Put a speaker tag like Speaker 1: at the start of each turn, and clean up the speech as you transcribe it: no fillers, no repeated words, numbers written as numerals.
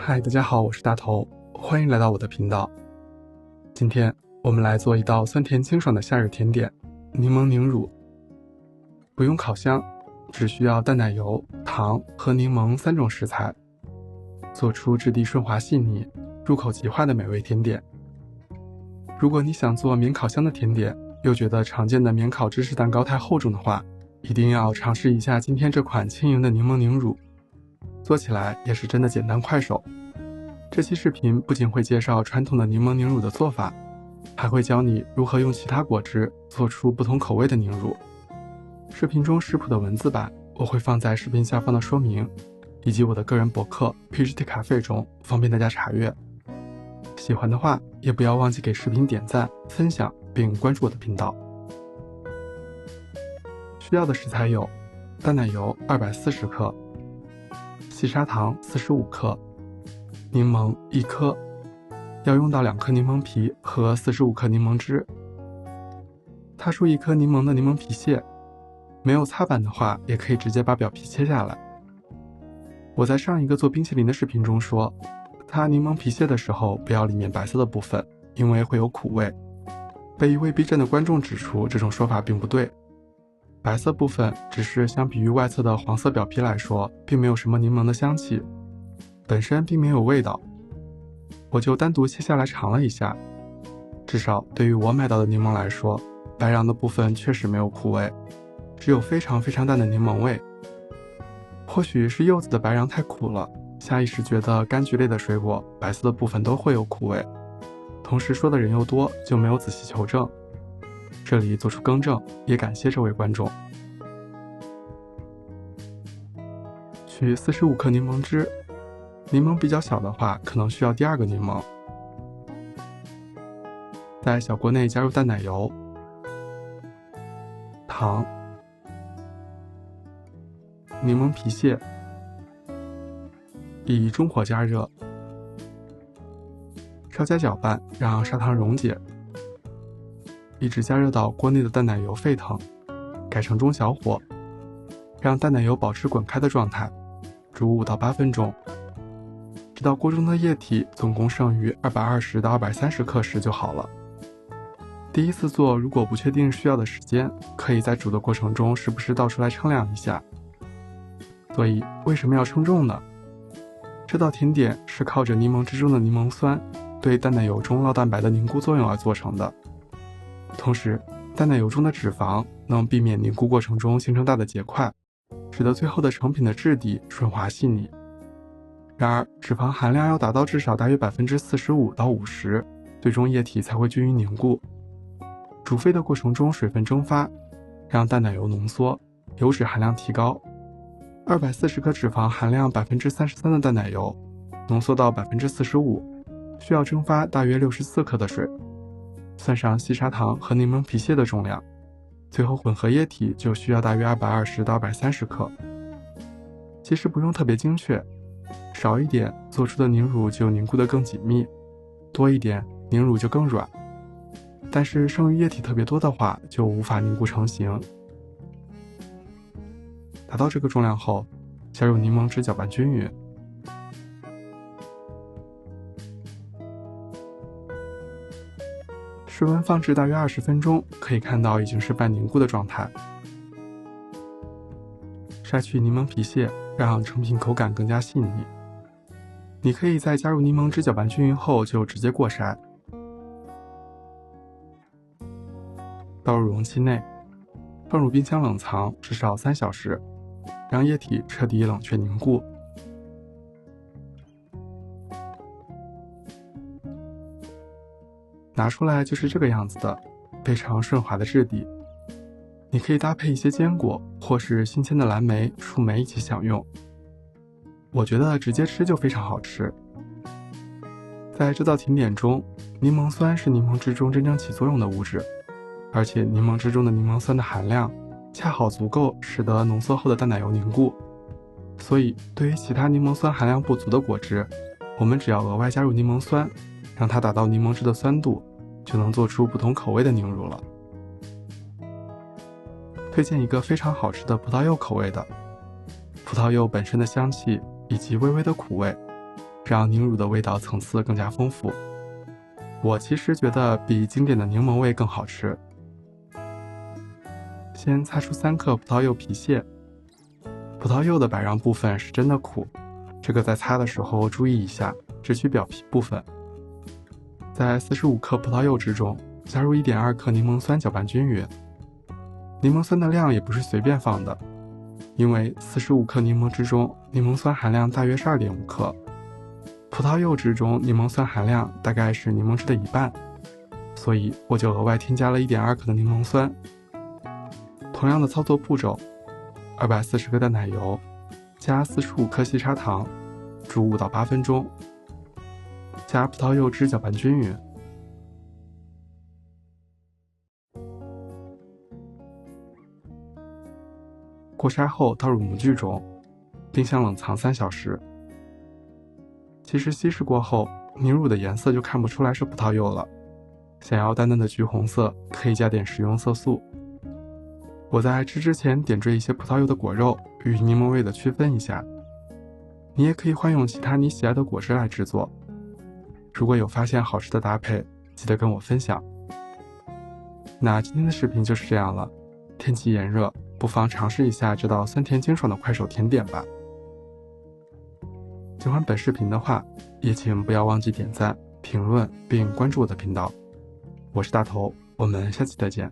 Speaker 1: 嗨，大家好，我是大头，欢迎来到我的频道。今天我们来做一道酸甜清爽的夏日甜点——柠檬凝乳。不用烤箱，只需要淡奶油、糖和柠檬3种食材，做出质地顺滑细腻、入口即化的美味甜点。如果你想做免烤箱的甜点，又觉得常见的免烤芝士蛋糕太厚重的话，一定要尝试一下今天这款轻盈的柠檬凝乳。做起来也是真的简单快手。这期视频不仅会介绍传统的柠檬凝乳的做法，还会教你如何用其他果汁做出不同口味的凝乳。视频中食谱的文字版我会放在视频下方的说明，以及我的个人博客 PGT Cafe 中，方便大家查阅。喜欢的话也不要忘记给视频点赞、分享并关注我的频道。需要的食材有淡奶油240克、细砂糖45克、柠檬1颗，要用到2颗柠檬皮和45克柠檬汁。踏出1颗柠檬的柠檬皮屑，没有擦板的话也可以直接把表皮切下来。我在上一个做冰淇淋的视频中说，擦柠檬皮屑的时候不要里面白色的部分，因为会有苦味。被一位 B 站的观众指出这种说法并不对，白色部分只是相比于外侧的黄色表皮来说，并没有什么柠檬的香气，本身并没有味道。我就单独切下来尝了一下，至少对于我买到的柠檬来说，白瓤的部分确实没有苦味，只有非常非常淡的柠檬味。或许是柚子的白瓤太苦了，下意识觉得柑橘类的水果白色的部分都会有苦味，同时说的人又多，就没有仔细求证。这里做出更正，也感谢这位观众。取45克柠檬汁，柠檬比较小的话可能需要第2个柠檬。在小锅内加入淡奶油、糖、柠檬皮屑，以中火加热，稍加搅拌，让砂糖溶解，一直加热到锅内的淡奶油沸腾，改成中小火，让淡奶油保持滚开的状态，煮5到8分钟，直到锅中的液体总共剩余220到230克时就好了。第一次做，如果不确定需要的时间，可以在煮的过程中时不时倒出来称量一下。所以为什么要称重呢？这道甜点是靠着柠檬汁中的柠檬酸对淡奶油中酪蛋白的凝固作用而做成的，同时淡奶油中的脂肪能避免凝固过程中形成大的结块，使得最后的成品的质地顺滑细腻。然而脂肪含量要达到至少大约 45% 到 50%， 最终液体才会均匀凝固。煮沸的过程中水分蒸发，让淡奶油浓缩，油脂含量提高。240克脂肪含量 33% 的淡奶油浓缩到 45%， 需要蒸发大约64克的水，算上细砂糖和柠檬皮屑的重量，最后混合液体就需要大约220到230克。其实不用特别精确，少一点做出的凝乳就凝固得更紧密，多一点凝乳就更软，但是剩余液体特别多的话就无法凝固成型。达到这个重量后，加入柠檬汁搅拌均匀，室温放置大约20分钟，可以看到已经是半凝固的状态。筛去柠檬皮屑，让成品口感更加细腻。你可以在加入柠檬汁搅拌均匀后就直接过筛。倒入容器内，放入冰箱冷藏至少3小时，让液体彻底冷却凝固。拿出来就是这个样子的，非常顺滑的质地。你可以搭配一些坚果或是新鲜的蓝莓、树莓一起享用。我觉得直接吃就非常好吃。在这道甜点中，柠檬酸是柠檬汁中真正起作用的物质，而且柠檬汁中的柠檬酸的含量恰好足够使得浓缩后的淡奶油凝固，所以对于其他柠檬酸含量不足的果汁，我们只要额外加入柠檬酸，让它达到柠檬汁的酸度，就能做出不同口味的凝乳了。推荐一个非常好吃的葡萄柚口味的，葡萄柚本身的香气以及微微的苦味，让凝乳的味道层次更加丰富。我其实觉得比经典的柠檬味更好吃。先擦出3克葡萄柚皮屑，葡萄柚的白瓤部分是真的苦，这个在擦的时候注意一下，只取表皮部分。在45克葡萄柚汁中加入 1.2 克柠檬酸，搅拌均匀。柠檬酸的量也不是随便放的，因为45克柠檬汁中柠檬酸含量大约是 2.5 克，葡萄柚汁中柠檬酸含量大概是柠檬汁的1半，所以我就额外添加了 1.2 克的柠檬酸。同样的操作步骤，240克的奶油加45克细砂糖，煮5到8分钟，加葡萄柚汁搅拌均匀。过筛后倒入模具中，冰箱冷藏3小时。其实稀释过后，凝乳的颜色就看不出来是葡萄柚了。想要淡淡的橘红色，可以加点食用色素。我在吃之前点缀一些葡萄柚的果肉，与柠檬味的区分一下。你也可以换用其他你喜爱的果汁来制作。如果有发现好吃的搭配，记得跟我分享。那今天的视频就是这样了。天气炎热，不妨尝试一下这道酸甜清爽的快手甜点吧。喜欢本视频的话，也请不要忘记点赞、评论并关注我的频道。我是大头，我们下期再见。